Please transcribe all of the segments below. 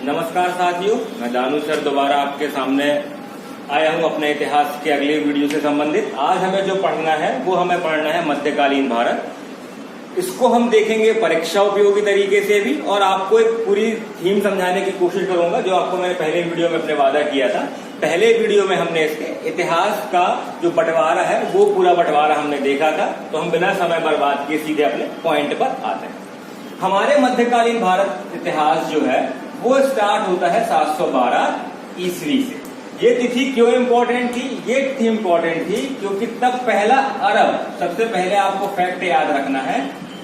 नमस्कार साथियों, मैं दानू सर दोबारा आपके सामने आया हूं अपने इतिहास के अगले वीडियो से संबंधित। आज हमें जो पढ़ना है वो हमें पढ़ना है मध्यकालीन भारत। इसको हम देखेंगे परीक्षा उपयोगी तरीके से भी, और आपको एक पूरी थीम समझाने की कोशिश करूंगा जो आपको मैंने पहले वीडियो में अपने वादा किया था। पहले वीडियो में हमने इसके इतिहास का जो बंटवारा है वो पूरा बंटवारा हमने देखा था, तो हम बिना समय बर्बाद किए सीधे अपने पॉइंट पर आते हैं। हमारे मध्यकालीन भारत इतिहास जो है वो स्टार्ट होता है 712 ईस्वी से। ये तिथि क्यों इंपॉर्टेंट थी? ये तिथि इंपॉर्टेंट थी क्योंकि तब पहला अरब, सबसे पहले आपको फैक्ट याद रखना है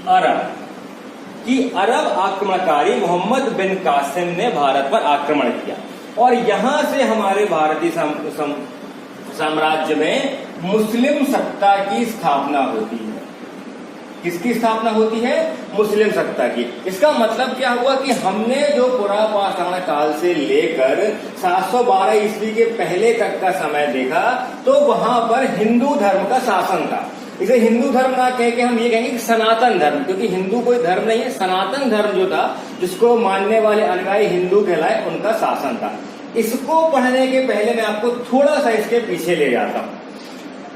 अरब आक्रमणकारी मोहम्मद बिन कासिम ने भारत पर आक्रमण किया, और यहां से हमारे भारतीय साम्राज्य में मुस्लिम सत्ता की स्थापना होती है। किसकी स्थापना होती है? मुस्लिम सत्ता की। इसका मतलब क्या हुआ कि हमने जो पुरापाषाण काल से लेकर 712 ईस्वी के पहले तक का समय देखा तो वहां पर हिंदू धर्म का शासन था। इसे हिंदू धर्म ना कह के हम ये कहेंगे कि सनातन धर्म, क्योंकि हिंदू कोई धर्म नहीं है। सनातन धर्म जो था, जिसको मानने वाले अनुयायी हिंदू कहलाए, उनका शासन था। इसको पढ़ने के पहले मैं आपको थोड़ा सा इसके पीछे ले जाता हूं।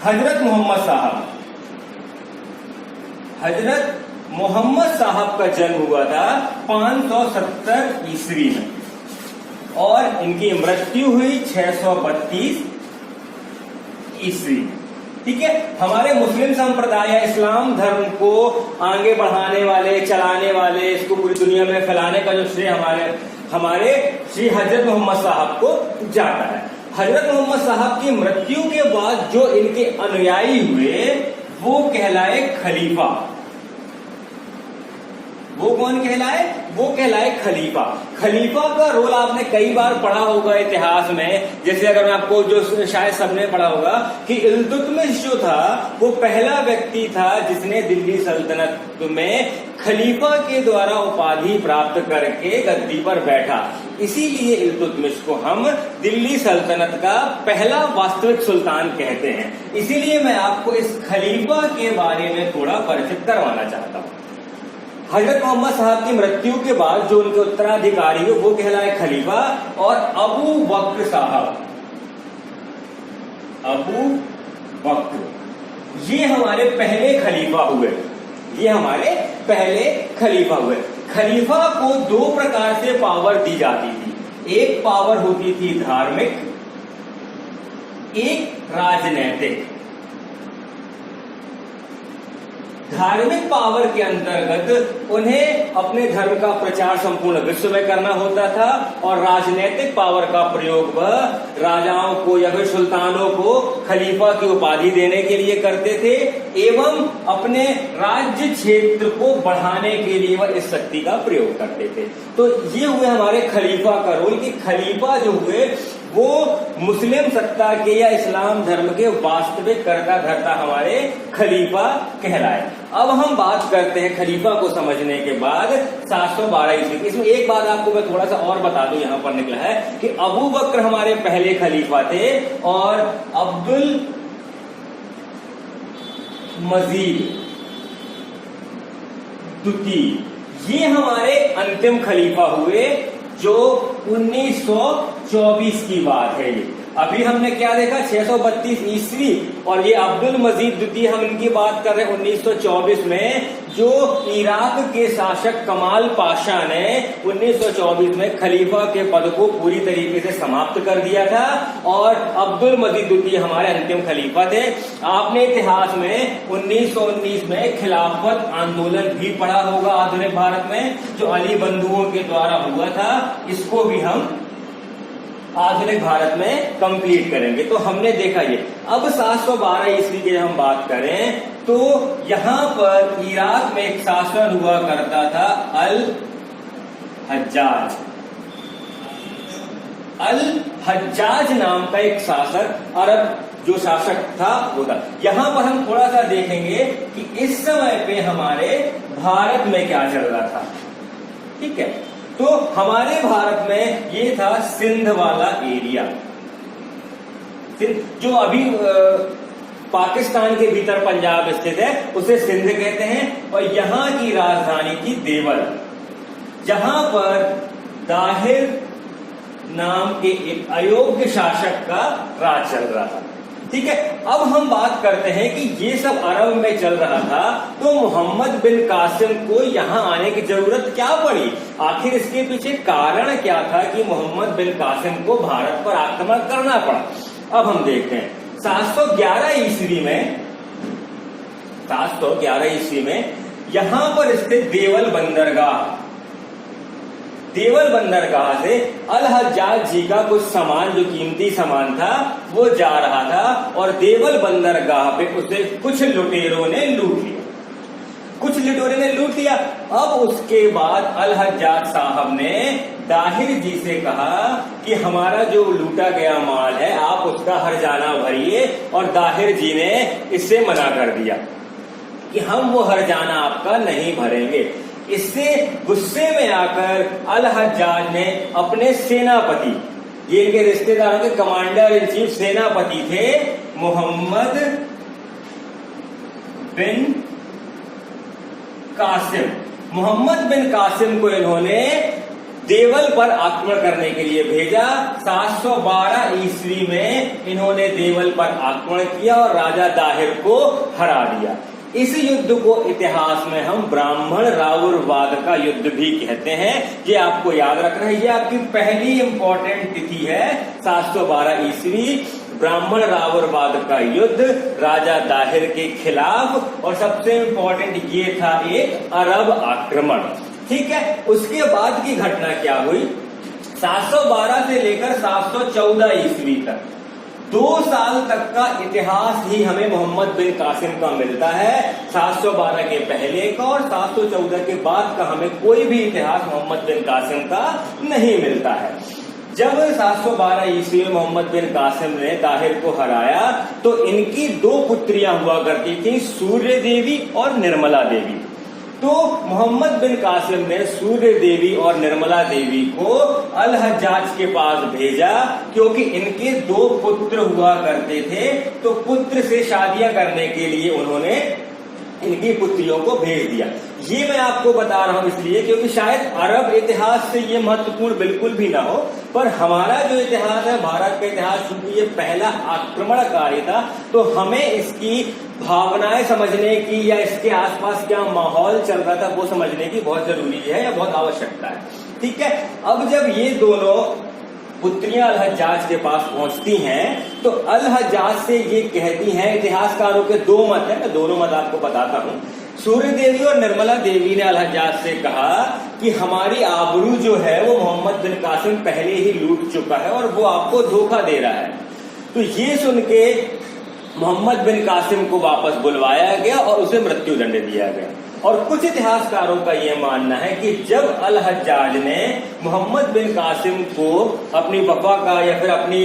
हजरत मोहम्मद साहब का जन्म हुआ था 570 ईस्वी में, और इनकी मृत्यु हुई 632 ईस्वी। ठीक है, हमारे मुस्लिम संप्रदाय इस्लाम धर्म को आगे बढ़ाने वाले, चलाने वाले, इसको पूरी दुनिया में फैलाने का जो श्रेय हमारे श्री हजरत मोहम्मद साहब को जाता है। हजरत मोहम्मद साहब की मृत्यु के बाद जो इनके अनुयायी हुए वो कहलाए खलीफा। वो कौन कहलाए? वो कहलाए खलीफा। खलीफा का रोल आपने कई बार पढ़ा होगा इतिहास में। जैसे अगर मैं आपको जो शायद सबने पढ़ा होगा कि इल्तुतमिश जो था वो पहला व्यक्ति था जिसने दिल्ली सल्तनत में खलीफा के द्वारा उपाधि प्राप्त करके गद्दी पर बैठा। इसीलिए इल्तुतमिश को हम दिल्ली सल्तनत का पहला वास्तविक सुल्तान कहते हैं। इसीलिए मैं आपको इस खलीफा के बारे में थोड़ा परिचित करवाना चाहता हूं। हजरत मोहम्मद साहब की मृत्यु के बाद जो उनके उत्तराधिकारी है वो कहलाए खलीफा, और अबू बकर साहब, अबू बकर ये हमारे पहले खलीफा हुए। ये हमारे पहले खलीफा हुए। खलीफा को दो प्रकार से पावर दी जाती थी। एक पावर होती थी धार्मिक, एक राजनैतिक। धार्मिक पावर के अंतर्गत उन्हें अपने धर्म का प्रचार संपूर्ण विश्व में करना होता था, और राजनीतिक पावर का प्रयोग वह राजाओं को या फिर सुल्तानों को खलीफा की उपाधि देने के लिए करते थे, एवं अपने राज्य क्षेत्र को बढ़ाने के लिए वह इस शक्ति का प्रयोग करते थे। तो ये हुए हमारे खलीफा का रोल, कि खलीफा जो हुए वो मुस्लिम सत्ता के या इस्लाम धर्म के वास्तविक कर्ता धर्ता हमारे खलीफा कहलाए। अब हम बात करते हैं खलीफा को समझने के बाद 712 ईस्वी की। इसमें एक बात आपको मैं थोड़ा सा और बता दूं, यहां पर निकला है कि अबू बकर हमारे पहले खलीफा थे, और अब्दुल मजीद द्वितीय ये हमारे अंतिम खलीफा हुए, जो 1924 की बात है। ये अभी हमने क्या देखा, 632 ईस्वी, और ये अब्दुल मजीद द्वितीय हम इनकी बात कर रहे हैं 1924 में, जो इराक के शासक कमाल पाशा ने 1924 में खलीफा के पद को पूरी तरीके से समाप्त कर दिया था, और अब्दुल मजीद द्वितीय हमारे अंतिम खलीफा थे। आपने इतिहास में 1919 में खिलाफत आंदोलन भी पढ़ा होगा आधुनिक भारत में, जो अली बंधुओं के द्वारा हुआ था। इसको भी हम आधुनिक भारत में कंप्लीट करेंगे। तो हमने देखा ये। अब 712 ईस्वी की जब हम बात करें तो यहां पर इराक में एक शासक हुआ करता था अल हज्जाज नाम का एक शासक, अरब जो शासक था वो था। यहां पर हम थोड़ा सा देखेंगे कि इस समय पे हमारे भारत में क्या चल रहा था। ठीक है, तो हमारे भारत में ये था सिंध वाला एरिया, जो अभी पाकिस्तान के भीतर पंजाब स्थित है, उसे सिंध कहते हैं। और यहां की राजधानी थी देवल, जहां पर दाहिर नाम के एक अयोग्य शासक का राज चल रहा था। ठीक है, अब हम बात करते हैं कि ये सब अरब में चल रहा था, तो मोहम्मद बिन कासिम को यहाँ आने की जरूरत क्या पड़ी? आखिर इसके पीछे कारण क्या था कि मोहम्मद बिन कासिम को भारत पर आक्रमण करना पड़ा? अब हम देखते हैं 711 ईस्वी में यहां पर स्थित देवल बंदरगाह से अल हज्जाज जी का कुछ सामान, जो कीमती सामान था, वो जा रहा था और देवल बंदरगाह पे उसे कुछ लुटेरों ने लूट लिया। अब उसके बाद अल हज्जाज साहब ने दाहिर जी से कहा कि हमारा जो लूटा गया माल है आप उसका हर्जाना भरिए, और दाहिर जी ने इससे मना कर दिया कि हम वो हर्जाना आपका नहीं भरेंगे। इससे गुस्से में आकर अल हज्जाज ने अपने सेनापति, ये इनके रिश्तेदारों के कमांडर इन चीफ सेनापति थे, मोहम्मद बिन कासिम को इन्होंने देवल पर आक्रमण करने के लिए भेजा। 712 ईस्वी में इन्होंने देवल पर आक्रमण किया और राजा दाहिर को हरा दिया। इस युद्ध को इतिहास में हम ब्राह्मण रावुरवाद का युद्ध भी कहते हैं। ये आपको याद रखना है, ये आपकी पहली इंपॉर्टेंट तिथि है, 712 ईस्वी, ब्राह्मण रावुरवाद का युद्ध राजा दाहिर के खिलाफ। और सबसे इंपॉर्टेंट ये था एक अरब आक्रमण। ठीक है, उसके बाद की घटना क्या हुई? 712 से लेकर 714 ईस्वी तक 2 साल तक का इतिहास ही हमें मोहम्मद बिन कासिम का मिलता है। 712 के पहले का और 714 के बाद का हमें कोई भी इतिहास मोहम्मद बिन कासिम का नहीं मिलता है। जब 712 ईस्वी में मोहम्मद बिन कासिम ने दाहिर को हराया तो इनकी 2 पुत्रियां हुआ करती थी, सूर्य देवी और निर्मला देवी। तो मोहम्मद बिन कासिम ने सूर्य देवी और निर्मला देवी को अल हज्जाज के पास भेजा, क्योंकि इनके 2 पुत्र हुआ करते थे, तो पुत्र से शादियां करने के लिए उन्होंने इनकी पुत्रियों को भेज दिया। ये मैं आपको बता रहा हूं इसलिए क्योंकि शायद अरब इतिहास से ये महत्वपूर्ण बिल्कुल भी ना हो, पर हमारा जो इतिहास है, भारत का इतिहास, चूंकि ये पहला आक्रमणकारी था, तो हमें इसकी भावनाएं समझने की या इसके आसपास क्या माहौल चल रहा था वो समझने की बहुत जरूरी है या बहुत आवश्यकता है। ठीक है, अब जब ये दोनों पुत्रियां अल हज्जाज के पास पहुंचती हैं तो अल हज्जाज से ये कहती हैं, इतिहासकारों के 2 मत हैं, मैं दोनों मत आपको बताता हूं। सूर्य देवी और निर्मला देवी ने अल हज्जाज से कहा कि हमारी आबरू जो है वो मोहम्मद बिन कासिम पहले ही लूट चुका है और वो आपको धोखा दे रहा है। तो ये सुन के मोहम्मद बिन कासिम को वापस बुलवाया गया और उसे मृत्यु दंड दिया गया। और कुछ इतिहासकारों का यह मानना है कि जब अल हज्जाज ने मोहम्मद बिन कासिम को अपनी वफा का या फिर अपनी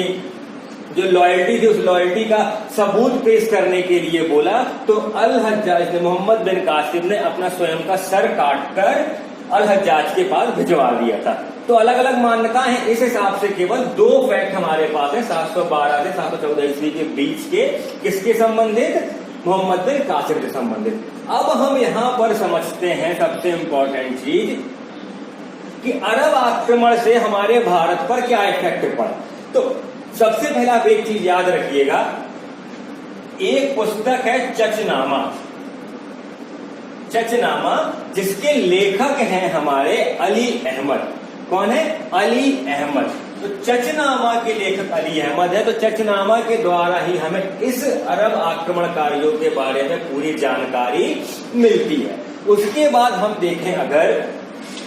जो लॉयल्टी थी उस लॉयल्टी का सबूत पेश करने के लिए बोला, तो अल हज्जाज ने, मोहम्मद बिन कासिम ने अपना स्वयं का सर काटकर अल हज्जाज के पास भिजवा दिया था। तो अलग अलग मान्यता है, इस हिसाब से केवल 2 फैक्ट हमारे पास है 712 से 714 ईस्वी के बीच के, किसके संबंधित? मोहम्मद बिन कासिम से संबंधित। अब हम यहां पर समझते हैं सबसे इंपॉर्टेंट चीज कि अरब आक्रमण से हमारे भारत पर क्या इफेक्ट पड़ा। तो सबसे पहला आप एक चीज याद रखिएगा, एक पुस्तक है चचनामा, जिसके लेखक हैं हमारे अली अहमद। कौन है? अली अहमद। तो चचनामा के लेखक अली अहमद है। तो चचनामा के द्वारा ही हमें इस अरब आक्रमणकारियों के बारे में पूरी जानकारी मिलती है। उसके बाद हम देखें अगर,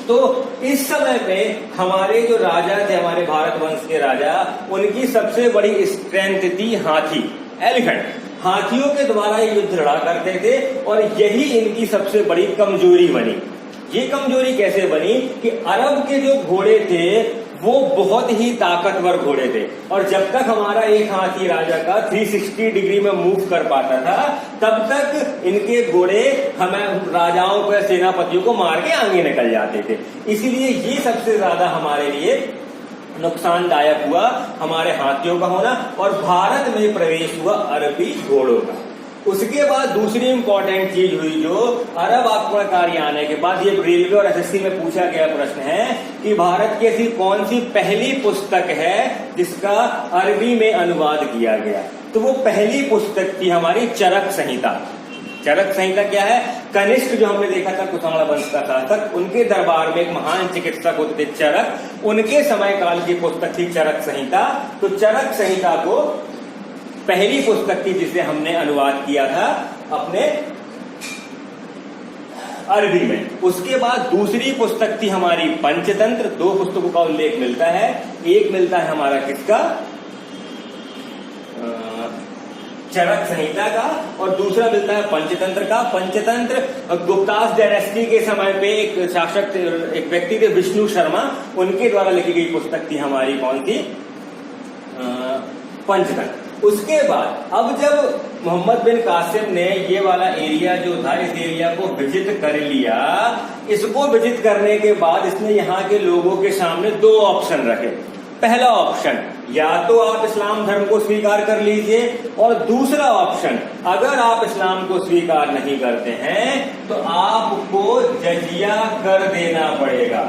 तो इस समय पे हमारे जो राजा थे, हमारे भारत वंश के राजा, उनकी सबसे बड़ी स्ट्रेंथ थी हाथी, एलिफेंट। हाथियों के द्वारा ये युद्ध लड़ा करते थे और यही इनकी सबसे बड़ी कमजोरी बनी। ये कमजोरी कैसे बनी कि अरब के जो घोड़े थे वो बहुत ही ताकतवर घोड़े थे, और जब तक हमारा एक हाथी राजा का 360 डिग्री में मूव कर पाता था, तब तक इनके घोड़े हमें राजाओं को, सेनापतियों को मार के आगे निकल जाते थे। इसीलिए ये सबसे ज्यादा हमारे लिए नुकसानदायक हुआ, हमारे हाथियों का होना और भारत में प्रवेश हुआ अरबी घोड़ों का। उसके बाद दूसरी इंपॉर्टेंट चीज हुई जो अरब आक्रमणकारी आने के बाद, ये रेलवे और एसएससी में पूछा गया प्रश्न है कि भारत की ऐसी कौन सी पहली पुस्तक है जिसका अरबी में अनुवाद किया गया। तो वो पहली पुस्तक थी हमारी चरक संहिता। चरक संहिता क्या है? कनिष्क जो हमने देखा था कुषाण वंश का शासक, उनके दरबार में एक महान चिकित्सक होते चरक, उनके समय काल की पुस्तक थी चरक संहिता। तो चरक संहिता को पहली पुस्तक थी जिसे हमने अनुवाद किया था अपने अरबी में। उसके बाद दूसरी पुस्तक थी हमारी पंचतंत्र। दो पुस्तकों का उल्लेख मिलता है, एक मिलता है हमारा किसका, चरक संहिता का, और दूसरा मिलता है पंचतंत्र का। पंचतंत्र गुप्तास डायनेस्टी के समय पे एक शासक, एक व्यक्ति थे विष्णु शर्मा, उनके द्वारा लिखी गई पुस्तक थी हमारी कौन सी, पंचतंत्र। उसके बाद अब जब मोहम्मद बिन कासिम ने ये वाला एरिया जो था, इस एरिया को विजिट कर लिया, इसको विजिट करने के बाद इसने यहाँ के लोगों के सामने दो ऑप्शन रखे। पहला ऑप्शन, या तो आप इस्लाम धर्म को स्वीकार कर लीजिए, और दूसरा ऑप्शन, अगर आप इस्लाम को स्वीकार नहीं करते हैं तो आपको जजिया कर देना पड़ेगा।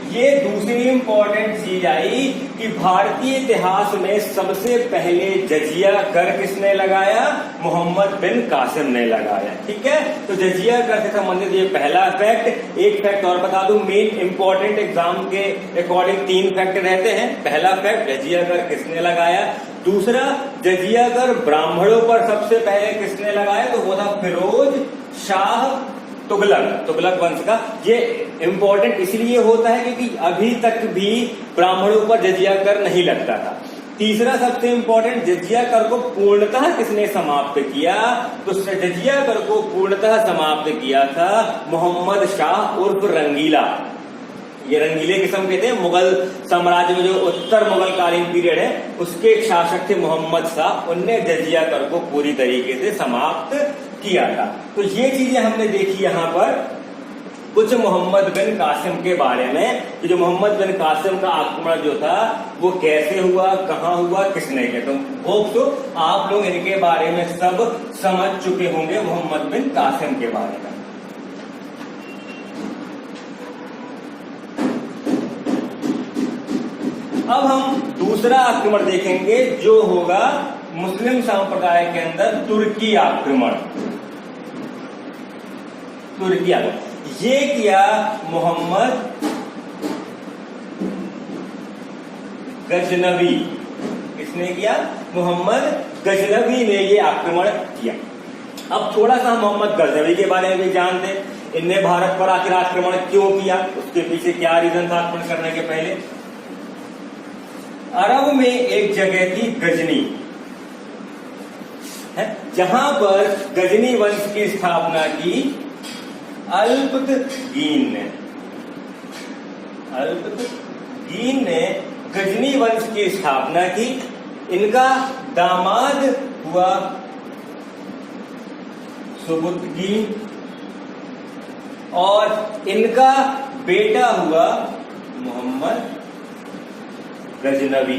ये दूसरी इंपॉर्टेंट चीज आई कि भारतीय इतिहास में सबसे पहले जजिया कर किसने लगाया? मोहम्मद बिन कासिम ने लगाया। ठीक है, तो जजिया कर से संबंधित ये पहला फैक्ट। एक फैक्ट और बता दूं, मेन इंपॉर्टेंट एग्जाम के अकॉर्डिंग 3 फैक्ट रहते हैं। पहला फैक्ट, जजिया कर किसने लगाया। दूसरा, जजिया कर ब्राह्मणों पर सबसे पहले किसने लगाया? तो वो था फिरोज शाह तुगलक वंश का। ये इंपॉर्टेंट इसलिए होता है क्योंकि अभी तक भी ब्राह्मणों पर जजिया कर नहीं लगता था। तीसरा सबसे इंपॉर्टेंट, जजिया कर को पूर्णतः किसने समाप्त किया? तो जजिया कर को पूर्णतः समाप्त किया था मोहम्मद शाह उर्फ रंगीला। ये रंगीले किस्म के थे। मुगल साम्राज्य में जो उत्तर मुगल कालीन पीरियड है उसके एक शासक थे मोहम्मद शाह, उनने जजिया कर को पूरी तरीके से समाप्त किया था। तो ये चीजें हमने देखी यहाँ पर कुछ मोहम्मद बिन कासिम के बारे में, कि जो मोहम्मद बिन कासिम का आक्रमण जो था वो कैसे हुआ, कहाँ हुआ, किसने किया। तो होप तो आप लोग इनके बारे में सब समझ चुके होंगे, मोहम्मद बिन कासिम के बारे में। अब हम दूसरा आक्रमण देखेंगे जो होगा मुस्लिम संप्रदाय के अंदर तुर्की आक्रमण। तुर्की आक्रमण ये किया मोहम्मद गजनवी। किसने किया? मोहम्मद गजनवी ने ये आक्रमण किया। अब थोड़ा सा मोहम्मद गजनवी के बारे में भी जानते हैं। इनने भारत पर आखिर आक्रमण क्यों किया, उसके पीछे क्या रीजन था आक्रमण करने के पहले। अरब में एक जगह थी गजनी है, जहां पर गजनी वंश की स्थापना की अल्पतगीन ने। अल्पतगीन ने गजनी वंश की स्थापना की। इनका दामाद हुआ सुबुतगीन और इनका बेटा हुआ मोहम्मद गजनवी।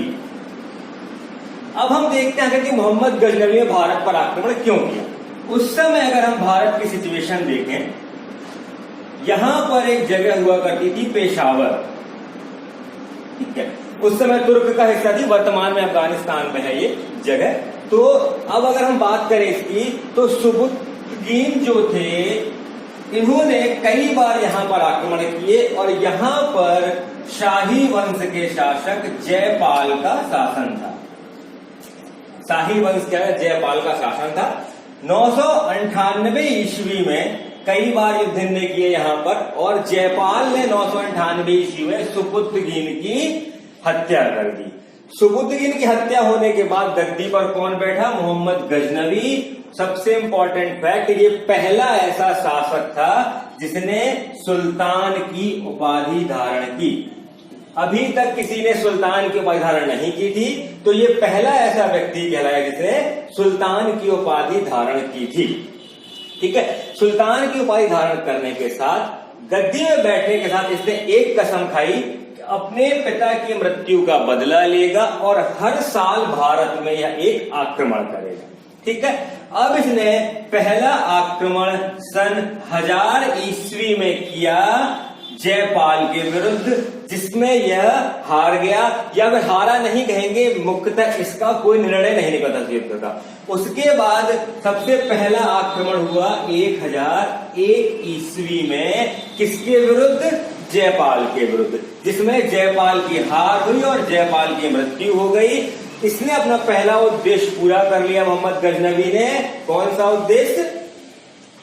अब हम देखते हैं कि मोहम्मद गजनवी ने भारत पर आक्रमण क्यों किया। उस समय अगर हम भारत की सिचुएशन देखें, यहां पर एक जगह हुआ करती थी पेशावर। ठीक है, उस समय तुर्क का हिस्सा थी, वर्तमान में अफगानिस्तान में है ये जगह। तो अब अगर हम बात करें इसकी, तो सुबुतगीन जो थे इन्होंने कई बार यहां पर आक्रमण किए और यहां पर शाही वंश के शासक जयपाल का शासन था। शाही वंश क्या है? जयपाल का शासन था। 998 ईस्वी में कई बार युद्ध ने किए यहां पर, और जयपाल ने 998 ईस्वी में सुबुतगीन की हत्या कर दी। सुबुतगीन की हत्या होने के बाद गद्दी पर कौन बैठा? मोहम्मद गजनवी। सबसे इंपॉर्टेंट फैक्ट, ये पहला ऐसा शासक था जिसने सुल्तान की उपाधि धारण की। अभी तक किसी ने सुल्तान की उपाधि धारण नहीं की थी, तो ये पहला ऐसा व्यक्ति कहलाया जिसने सुल्तान की उपाधि धारण की थी। ठीक है, सुल्तान की उपाधि धारण करने के साथ, गद्दी में बैठने के साथ इसने एक कसम खाई, अपने पिता की मृत्यु का बदला लेगा और हर साल भारत में यह एक आक्रमण करेगा। ठीक है। अब इसने पहला आक्रमण सन 1000 ईस्वी में किया जयपाल के विरुद्ध, जिसमें यह हार गया, या वह हारा नहीं कहेंगे, मुख्यतः इसका कोई निर्णय नहीं निकला था युद्ध का। उसके बाद सबसे पहला आक्रमण हुआ 1001 ईस्वी में, किसके विरुद्ध? जयपाल के विरुद्ध, जिसमें जयपाल की हार हुई और जयपाल की मृत्यु हो गई। इसने अपना पहला उद्देश्य पूरा कर लिया मोहम्मद गजनवी ने। कौन सा उद्देश्य?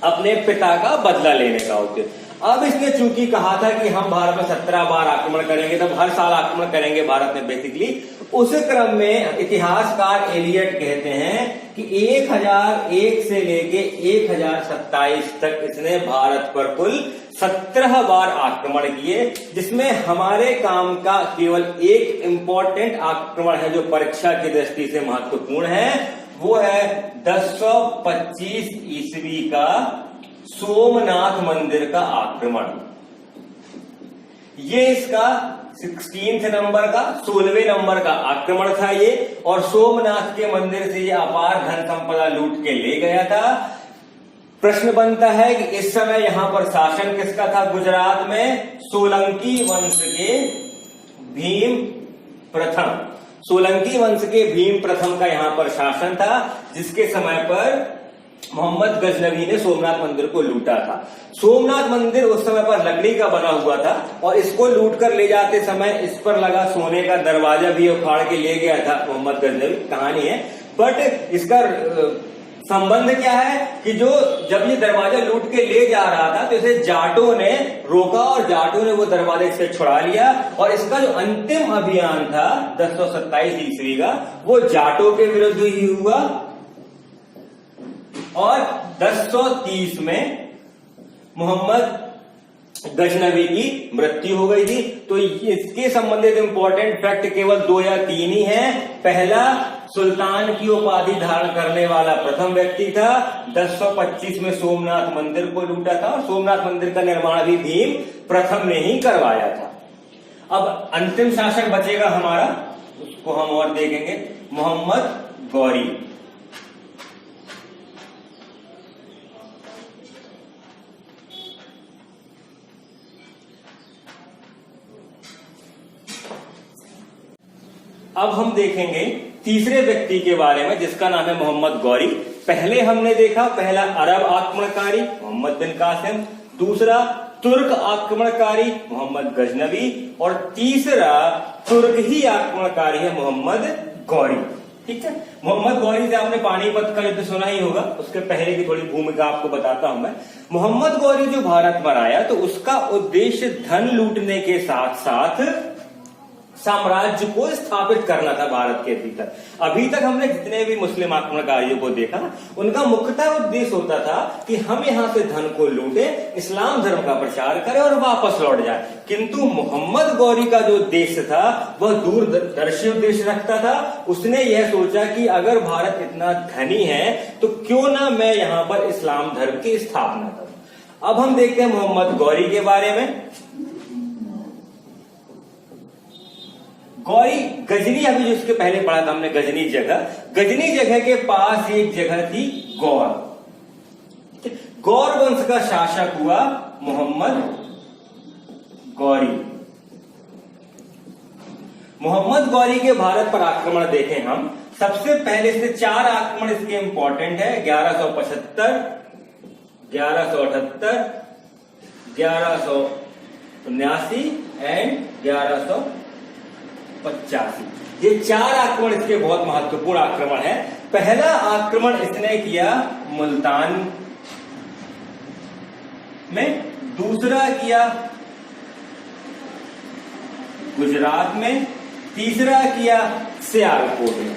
अपने पिता का बदला लेने का उद्देश्य। अब इसने चूंकि कहा था कि हम भारत में 17 बार आक्रमण करेंगे, तब हर साल आक्रमण करेंगे भारत में बेसिकली, उस क्रम में इतिहासकार एलियट कहते हैं कि 1001 से लेके 1027 तक इसने भारत पर कुल 17 बार आक्रमण किए, जिसमें हमारे काम का केवल एक इंपॉर्टेंट आक्रमण है जो परीक्षा की दृष्टि से महत्वपूर्ण है, वो है 1025 ईस्वी का सोमनाथ मंदिर का आक्रमण। ये इसका 16 नंबर का 16वें नंबर का आक्रमण था ये, और सोमनाथ के मंदिर से ये अपार धन संपदा लूट के ले गया था। प्रश्न बनता है कि इस समय यहां पर शासन किसका था गुजरात में? सोलंकी वंश के भीम प्रथम, सोलंकी वंश के भीम प्रथम का यहां पर शासन था, जिसके समय पर मोहम्मद गजनवी ने सोमनाथ मंदिर को लूटा था। सोमनाथ मंदिर उस समय पर लकड़ी का बना हुआ था, और इसको लूट कर ले जाते समय इस पर लगा सोने का दरवाजा भी उखाड़ के ले गया था मोहम्मद गजनवी, कहानी है। बट इसका संबंध क्या है कि जब ये दरवाजा लूट के ले जा रहा था तो इसे जाटों ने रोका, और जाटों ने वो दरवाजे से छुड़ा लिया, और इसका जो अंतिम अभियान था 1027 ईस्वी का, वो जाटों के विरुद्ध ही हुआ, और 1030 में मोहम्मद गजनवी की मृत्यु हो गई थी। तो इसके संबंधित इंपॉर्टेंट फैक्ट केवल 2 या 3 ही हैं। पहला, सुल्तान की उपाधि धारण करने वाला प्रथम व्यक्ति था, 1025 में सोमनाथ मंदिर को लूटा था, और सोमनाथ मंदिर का निर्माण भी भीम प्रथम ने ही करवाया था। अब अंतिम शासक बचेगा हमारा, उसको हम और देखेंगे, मोहम्मद गौरी। अब हम देखेंगे तीसरे व्यक्ति के बारे में, जिसका नाम है मोहम्मद गौरी। पहले हमने देखा पहला अरब आक्रमणकारी मोहम्मद बिन कासिम, दूसरा तुर्क आक्रमणकारी मोहम्मद गजनवी, और तीसरा तुर्क ही आक्रमणकारी है मोहम्मद गौरी। ठीक है। मोहम्मद गौरी से आपने पानीपत का युद्ध सुना ही होगा, उसके पहले की थोड़ी भूमिका आपको बताता हूं मैं। मोहम्मद गौरी जो भारत में आया तो उसका उद्देश्य धन लूटने के साथ साथ साम्राज्य को स्थापित करना था भारत के भीतर। अभी तक हमने जितने भी मुस्लिम आक्रमणकारियों को देखा, उनका मुख्यतः उद्देश्य होता था कि हम यहां से धन को लूटे, इस्लाम धर्म का प्रचार करें और वापस लौट जाए। किंतु मोहम्मद गौरी का जो उद्देश्य था वह दूरदर्शी उद्देश्य रखता था। उसने यह सोचा कि अगर भारत इतना धनी है तो क्यों ना मैं यहां पर इस्लाम धर्म की स्थापना करूं। अब हम देखते हैं मोहम्मद गौरी के बारे में। गौरी गजनी, अभी जिसके पहले पढ़ा था हमने गजनी जगह के पास एक जगह थी गौर। गौर वंश का शासक हुआ मोहम्मद गौरी। मोहम्मद गौरी के भारत पर आक्रमण देखें हम, सबसे पहले से 4 आक्रमण इसके इंपॉर्टेंट है। 1175, 1178, 1179 एंड 1185। ये 4 आक्रमण इसके बहुत महत्वपूर्ण आक्रमण है। पहला आक्रमण इसने किया मुल्तान में, दूसरा किया गुजरात में, तीसरा किया सियालकोट में।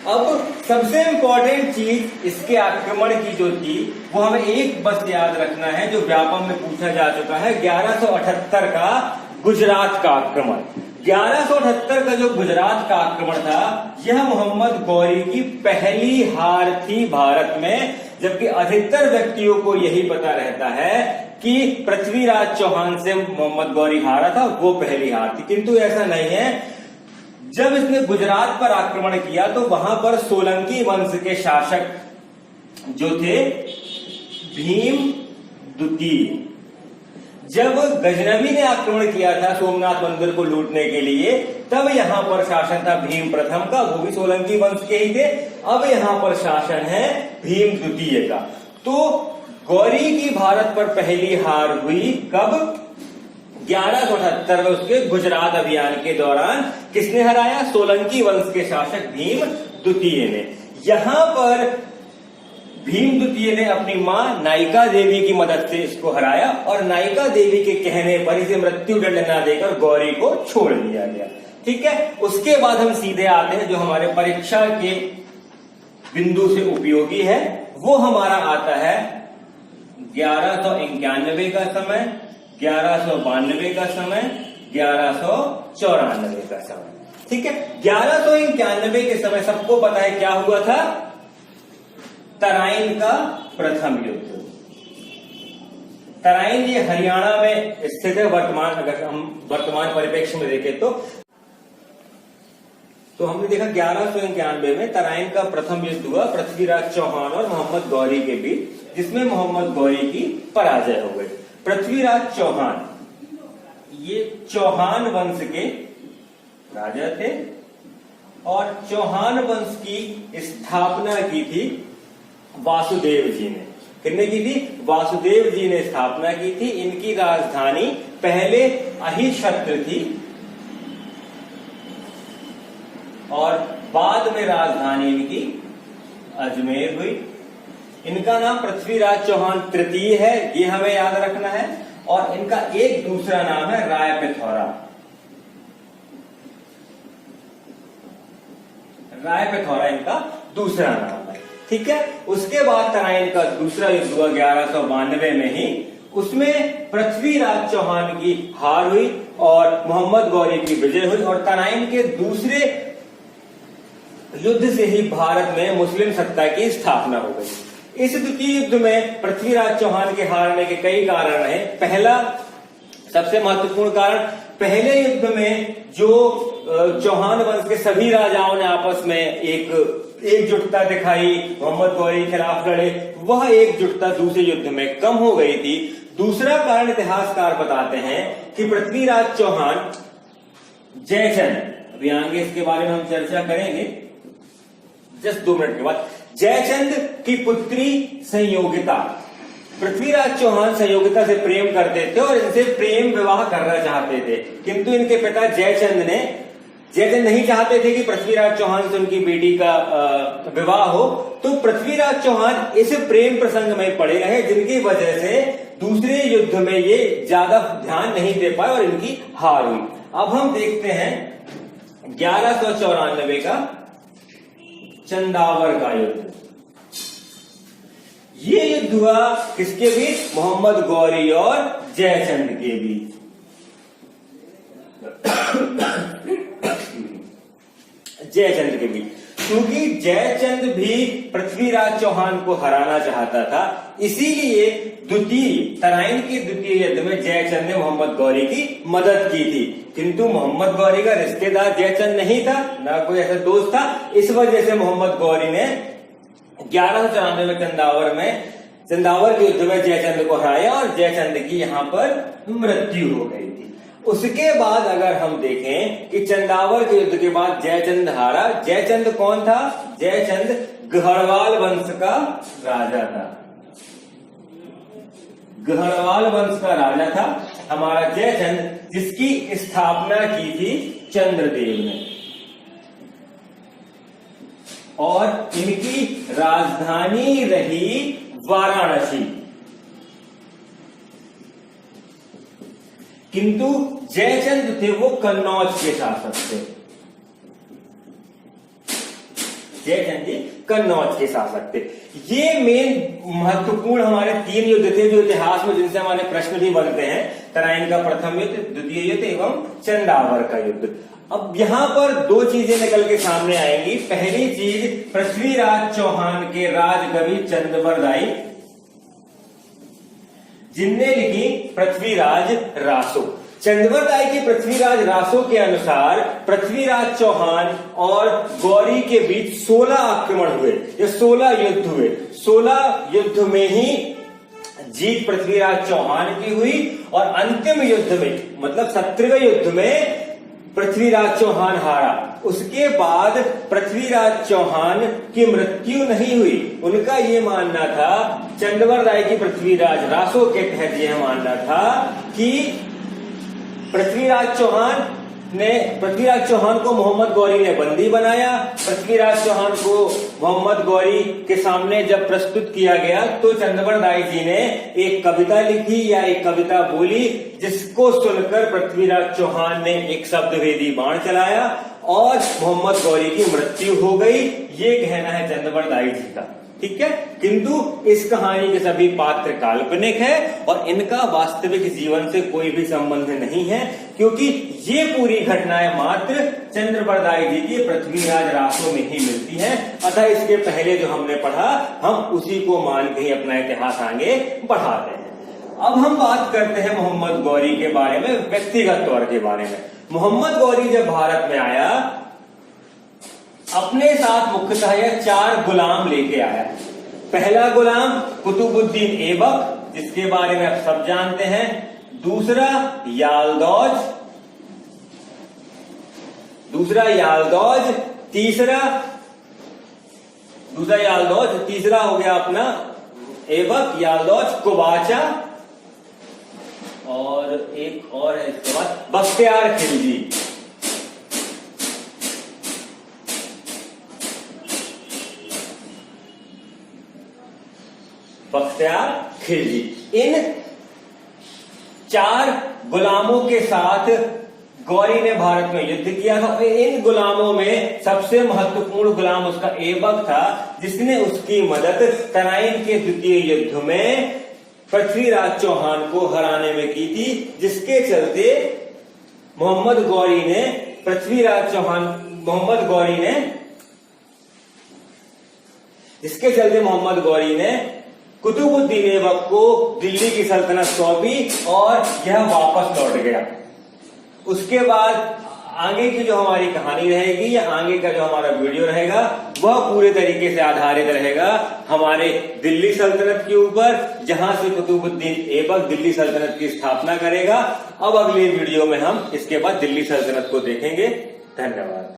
अब सबसे इंपॉर्टेंट चीज इसके आक्रमण की जो थी वो हमें एक बस याद रखना है, जो व्यापम में पूछा जा चुका है, 1178 का गुजरात का आक्रमण। 1178 का जो गुजरात का आक्रमण था, यह मोहम्मद गौरी की पहली हार थी भारत में, जबकि अधिकतर व्यक्तियों को यही पता रहता है कि पृथ्वीराज चौहान से मोहम्मद गौरी हारा था, वो पहली हार थी। किंतु ऐसा नहीं है। जब इसने गुजरात पर आक्रमण किया तो वहां पर सोलंकी वंश के शासक जो थे भीम द्वितीय। जब गजनवी ने आक्रमण किया था सोमनाथ मंदिर को लूटने के लिए, तब यहां पर शासन था भीम प्रथम का, वो भी सोलंकी वंश के ही थे। अब यहां पर शासन है भीम द्वितीय का। तो गौरी की भारत पर पहली हार हुई कब? 1178 में उसके गुजरात अभियान के दौरान। किसने हराया? सोलंकी वंश के शासक भीम द्वितीय ने। यहां पर भीम द्वितीय ने अपनी मां नायिका देवी की मदद से इसको हराया और नायिका देवी के कहने पर इसे मृत्यु दंड न देकर गौरी को छोड़ दिया गया। ठीक है, उसके बाद हम सीधे आते हैं जो हमारे परीक्षा के बिंदु से उपयोगी है, वो हमारा आता है 1191 का समय, 1192 का समय, 1194 का समय। ठीक है, 1191 के समय सबको पता है क्या हुआ था? तराइन का प्रथम युद्ध। तराइन ये हरियाणा में स्थित है वर्तमान, अगर हम वर्तमान परिप्रेक्ष्य में देखें तो हमने देखा 1191 में तराइन का प्रथम युद्ध हुआ पृथ्वीराज चौहान और मोहम्मद गौरी के बीच, जिसमें मोहम्मद गौरी की पराजय हो गई। पृथ्वीराज चौहान ये चौहान वंश के राजा थे और चौहान वंश की स्थापना की थी वासुदेव जी ने। किसने की थी? वासुदेव जी ने स्थापना की थी। इनकी राजधानी पहले अहिशत्र थी और बाद में राजधानी इनकी अजमेर हुई। इनका नाम पृथ्वीराज चौहान तृतीय है, ये हमें याद रखना है। और इनका एक दूसरा नाम है राय पिथौरा। राय पिथौरा इनका दूसरा नाम है। ठीक है, उसके बाद तराइन का दूसरा युद्ध हुआ 1192 में ही। उसमें पृथ्वीराज चौहान की हार हुई और मोहम्मद गौरी की विजय हुई और तराइन के दूसरे युद्ध से ही भारत में मुस्लिम सत्ता की स्थापना हो गई। इस द्वितीय युद्ध में पृथ्वीराज चौहान के हारने के कई कारण रहे। पहला सबसे महत्वपूर्ण कारण, पहले युद्ध में जो चौहान वंश के सभी राजाओं ने आपस में एकजुटता दिखाई, मोहम्मद गौरी के खिलाफ लड़े, वह एकजुटता दूसरे युद्ध में कम हो गई थी। दूसरा कारण इतिहासकार बताते हैं कि पृथ्वीराज चौहान जयचंद, अभी आगे इसके बारे में हम चर्चा करेंगे जस्ट 2 मिनट के बाद, जयचंद की पुत्री संयोगिता, पृथ्वीराज चौहान संयोगिता से प्रेम करते थे और इनसे प्रेम विवाह करना चाहते थे, किंतु इनके पिता जयचंद नहीं चाहते थे कि पृथ्वीराज चौहान से उनकी बेटी का विवाह हो। तो पृथ्वीराज चौहान इस प्रेम प्रसंग में पड़े रहे, जिनकी वजह से दूसरे युद्ध में ये ज्यादा ध्यान नहीं दे पाए और इनकी हार हुई। अब हम देखते हैं 1194 का चंदावर का युद्ध। ये युद्ध हुआ किसके बीच? मोहम्मद गौरी और जयचंद के बीच। जयचंद के बीच, क्योंकि जयचंद भी पृथ्वीराज चौहान को हराना चाहता था, इसीलिए तराइन के द्वितीय युद्ध में जयचंद ने मोहम्मद गौरी की मदद की थी। किंतु मोहम्मद गौरी का रिश्तेदार जयचंद नहीं था, ना कोई ऐसा दोस्त था। इस वजह से मोहम्मद गौरी ने 1194 में चंदावर के युद्ध में जयचंद को हराया और जयचंद की यहां पर मृत्यु हो गई थी। उसके बाद अगर हम देखें कि चंदावर के युद्ध के बाद जयचंद हारा। जयचंद कौन था? जयचंद गढ़वाल वंश का राजा था। गढ़वाल वंश का राजा था हमारा जयचंद, जिसकी स्थापना की थी चंद्रदेव ने और इनकी राजधानी रही वाराणसी। किंतु जयचंद थे वो कन्नौज के शासक थे। जयचंद जी कन्नौज के शासक थे। ये मेन महत्वपूर्ण हमारे 3 युद्ध थे जो इतिहास में, जिनसे हमारे प्रश्न भी बनते हैं। तराइन का प्रथम युद्ध, द्वितीय युद्ध एवं चंदावर का युद्ध। अब यहां पर 2 चीजें निकल के सामने आएंगी। पहली चीज, पृथ्वीराज चौहान के राजकवि चंद्रवरदाई, जिनने लिखी पृथ्वीराज रासो। चंद्रवरदाई के पृथ्वीराज रासो के अनुसार पृथ्वीराज चौहान और गौरी के बीच 16 आक्रमण हुए, ये 16 युद्ध हुए। 16 युद्ध में ही जीत पृथ्वीराज चौहान की हुई और अंतिम युद्ध में मतलब 17वें युद्ध में पृथ्वीराज चौहान हारा। उसके बाद पृथ्वीराज चौहान की मृत्यु नहीं हुई। उनका ये मानना था, चंद्रवरदाई की पृथ्वीराज रासो के तहत यह मानना था कि पृथ्वीराज चौहान को मोहम्मद गौरी ने बंदी बनाया। पृथ्वीराज चौहान को मोहम्मद गौरी के सामने जब प्रस्तुत किया गया तो चंद्रवरदाई जी ने एक कविता लिखी या एक कविता बोली, जिसको सुनकर पृथ्वीराज चौहान ने एक शब्दभेदी बाण चलाया और मोहम्मद गौरी की मृत्यु हो गई। ये कहना है चंद्रवरदाई जी का, ठीक है। किंतु इस कहानी के सभी पात्र काल्पनिक है और इनका वास्तविक जीवन से कोई भी संबंध नहीं है, क्योंकि ये पूरी घटनाएं मात्र चंद्रवरदाई जी के पृथ्वीराज रासो में ही मिलती हैं। अतः इसके पहले जो हमने पढ़ा हम उसी को मान के ही अपना इतिहास आगे बढ़ाते हैं। अब हम बात करते हैं मोहम्मद गौरी के बारे में, व्यक्तिगत तौर के बारे में। मोहम्मद गौरी जब भारत में आया, अपने साथ मुख्यतः यह 4 गुलाम लेके आया। पहला गुलाम कुतुबुद्दीन ऐबक, जिसके बारे में आप सब जानते हैं। दूसरा यालदौज, तीसरा हो गया अपना ऐबक, यालदौज, कुबाचा और एक और है इसके बाद बख्तियार खिलजी। इन 4 गुलामों के साथ गौरी ने भारत में युद्ध किया था। इन गुलामों में सबसे महत्वपूर्ण गुलाम उसका ऐबक था, जिसने उसकी मदद तराइन के द्वितीय युद्ध में पृथ्वीराज चौहान को हराने में की थी, जिसके चलते मोहम्मद गौरी ने कुतुबुद्दीन ऐबक को दिल्ली की सल्तनत सौंपी और यह वापस लौट गया। उसके बाद आगे की जो हमारी कहानी रहेगी या आगे का जो हमारा वीडियो रहेगा वह पूरे तरीके से आधारित रहेगा हमारे दिल्ली सल्तनत के ऊपर, जहां से कुतुबुद्दीन ऐबक दिल्ली सल्तनत की स्थापना करेगा। अब अगले वीडियो में हम इसके बाद दिल्ली सल्तनत को देखेंगे। धन्यवाद।